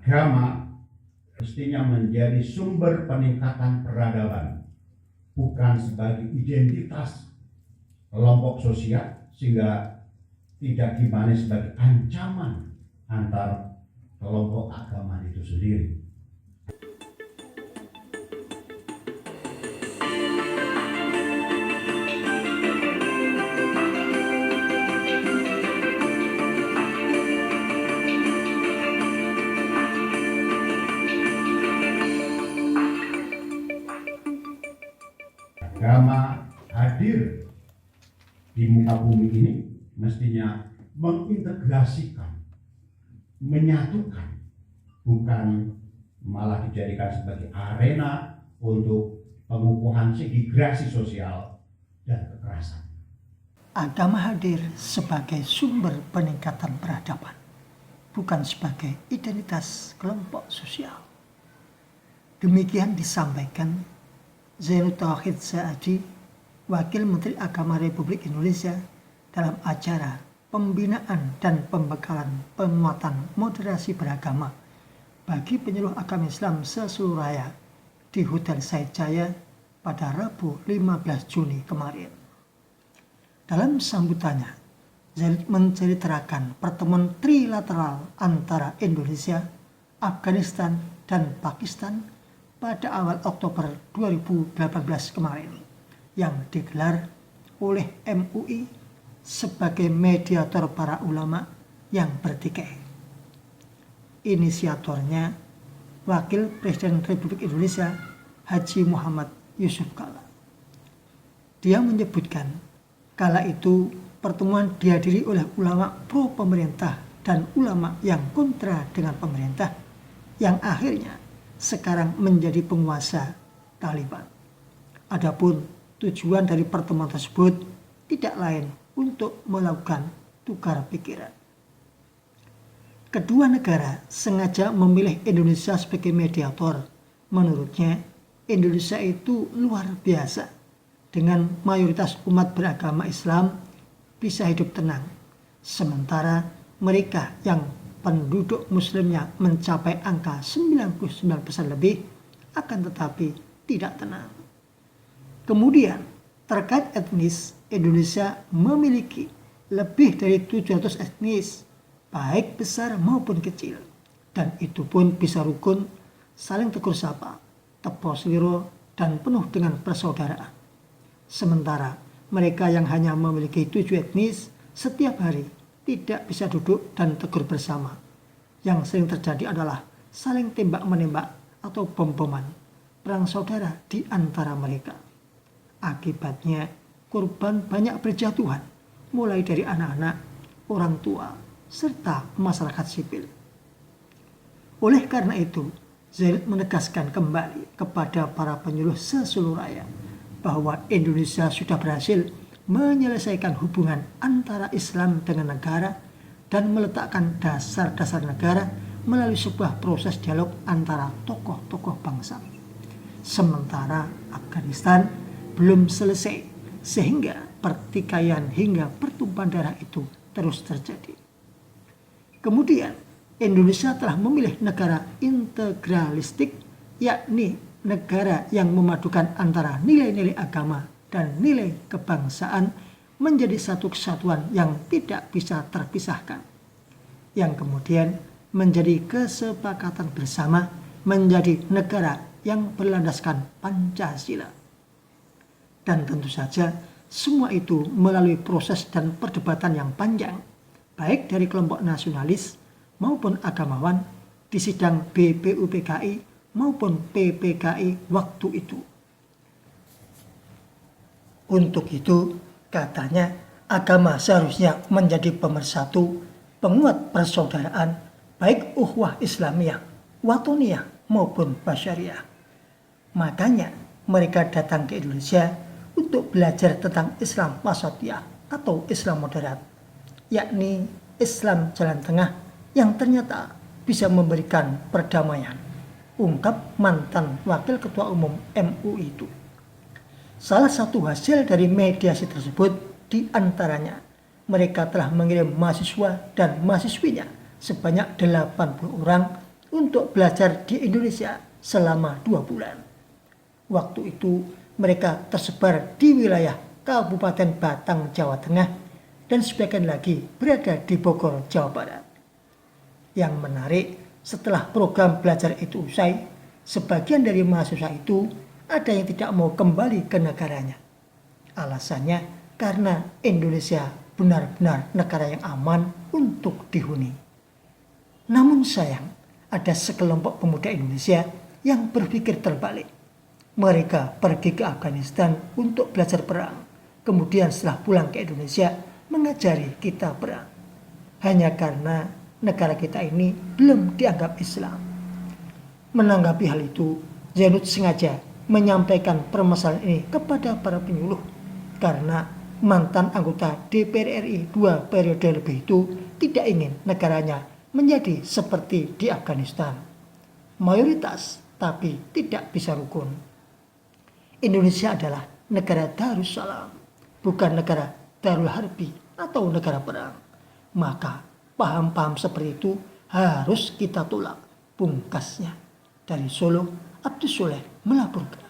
Agama mestinya menjadi sumber peningkatan peradaban, bukan sebagai identitas kelompok sosial, sehingga tidak dimana sebagai ancaman antar kelompok agama itu sendiri. Agama hadir di muka bumi ini mestinya mengintegrasikan, menyatukan, bukan malah dijadikan sebagai arena untuk pengukuhan segregasi sosial dan kekerasan. Agama hadir sebagai sumber peningkatan peradaban, bukan sebagai identitas kelompok sosial. Demikian disampaikan Zainud Tauhid Saadi, Wakil Menteri Agama Republik Indonesia, dalam acara pembinaan dan pembekalan penguatan moderasi beragama bagi penyuluh agama Islam seseluruh raya di Hotel Said Jaya pada Rabu 15 Juni kemarin. Dalam sambutannya, Zainud menceritakan pertemuan trilateral antara Indonesia, Afghanistan, dan Pakistan pada awal Oktober 2018 kemarin yang digelar oleh MUI sebagai mediator para ulama yang bertikai. Inisiatornya Wakil Presiden Republik Indonesia Haji Muhammad Yusuf Kalla. Dia menyebutkan kala itu pertemuan dihadiri oleh ulama pro pemerintah dan ulama yang kontra dengan pemerintah yang akhirnya sekarang menjadi penguasa Taliban. Adapun tujuan dari pertemuan tersebut tidak lain untuk melakukan tukar pikiran. Kedua negara sengaja memilih Indonesia sebagai mediator. Menurutnya, Indonesia itu luar biasa. Dengan mayoritas umat beragama Islam bisa hidup tenang. Sementara mereka yang penduduk muslimnya mencapai angka 99% lebih, akan tetapi tidak tenang. Kemudian terkait etnis, Indonesia memiliki lebih dari 700 etnis, baik besar maupun kecil, dan itu pun bisa rukun, saling tegur sapa, tepo seliro, dan penuh dengan persaudaraan. Sementara mereka yang hanya memiliki 7 etnis setiap hari tidak bisa duduk dan tegur bersama. Yang sering terjadi adalah saling tembak-menembak atau bom-boman, perang saudara di antara mereka. Akibatnya korban banyak berjatuhan, mulai dari anak-anak, orang tua, serta masyarakat sipil. Oleh karena itu, Zainud menegaskan kembali kepada para penyuluh seseluruh raya bahwa Indonesia sudah berhasil menyelesaikan hubungan antara Islam dengan negara dan meletakkan dasar-dasar negara melalui sebuah proses dialog antara tokoh-tokoh bangsa. Sementara Afghanistan belum selesai, sehingga pertikaian hingga pertumpahan darah itu terus terjadi. Kemudian Indonesia telah memilih negara integralistik, yakni negara yang memadukan antara nilai-nilai agama dan nilai kebangsaan menjadi satu kesatuan yang tidak bisa terpisahkan, yang kemudian menjadi kesepakatan bersama menjadi negara yang berlandaskan Pancasila. Dan tentu saja semua itu melalui proses dan perdebatan yang panjang, baik dari kelompok nasionalis maupun agamawan di sidang BPUPKI maupun PPKI waktu itu. Untuk itu, katanya agama seharusnya menjadi pemersatu, penguat persaudaraan, baik ukhuwah Islamiyah, Watoniyah maupun Basyariah. Makanya mereka datang ke Indonesia untuk belajar tentang Islam Wasatiyah atau Islam moderat, yakni Islam jalan tengah yang ternyata bisa memberikan perdamaian, ungkap mantan Wakil Ketua Umum MUI itu. Salah satu hasil dari mediasi tersebut diantaranya mereka telah mengirim mahasiswa dan mahasiswinya sebanyak 80 orang untuk belajar di Indonesia selama 2 bulan. Waktu itu mereka tersebar di wilayah Kabupaten Batang, Jawa Tengah, dan sebagian lagi berada di Bogor, Jawa Barat. Yang menarik, setelah program belajar itu usai, sebagian dari mahasiswa itu ada yang tidak mau kembali ke negaranya. Alasannya karena Indonesia benar-benar negara yang aman untuk dihuni. Namun sayang, ada sekelompok pemuda Indonesia yang berpikir terbalik. Mereka pergi ke Afghanistan untuk belajar perang. Kemudian setelah pulang ke Indonesia, mengajari kita perang. Hanya karena negara kita ini belum dianggap Islam. Menanggapi hal itu, Zainud sengaja menyampaikan permasalahan ini kepada para penyuluh. Karena mantan anggota DPR RI 2 periode lebih itu tidak ingin negaranya menjadi seperti di Afghanistan. Mayoritas tapi tidak bisa rukun. Indonesia adalah negara Darussalam, bukan negara Darul Harbi atau negara perang. Maka paham-paham seperti itu harus kita tolak. Pungkasnya. Dari Solo, Abdus Soleh melaporkan.